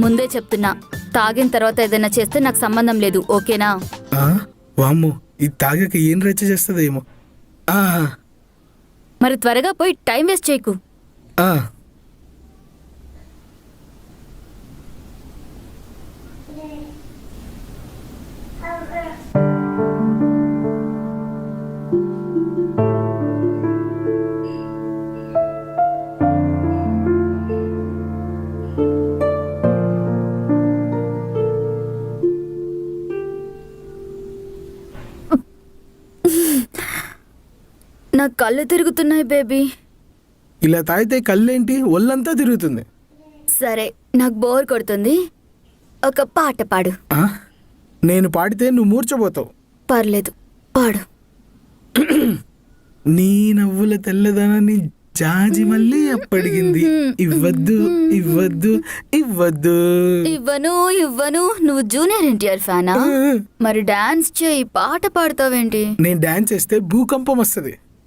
ముందే చెప్తున్నా, తాగిన తర్వాత ఏదైనా చేస్తే నాకు సంబంధం లేదు, ఓకేనా? వామ్మో, ఇది తాగాక ఏం రచ్చ చేస్తుందేమో. మరి త్వరగా పోయి టైం వేస్ట్ చేయకు. నా కళ్ళు తిరుగుతున్నాయి బేబీ. ఇలా తాగితే కళ్ళేంటి, ఒళ్ళంతా తిరుగుతుంది. సరే, నాకు బోర్ కొడుతుంది, ఒక పాట పాడు. నేను పాడితే నువ్వు మూర్చబోతావు. పర్లేదు, పాడు. నీ నవ్వుల తెల్లదనాన్ని జాజి మళ్ళీ అప్పడిగింది, ఇవ్వద్దు ఇవ్వద్దు ఇవ్వద్దు. ఇవ్వను ఇవ్వను. నువ్వు జూనియర్ ఎన్టీఆర్ ఫ్యానా? మరి డాన్స్ చేయి, పాట పాడతావేంటి? నేను డాన్స్ చేస్తే భూకంపం వస్తుంది.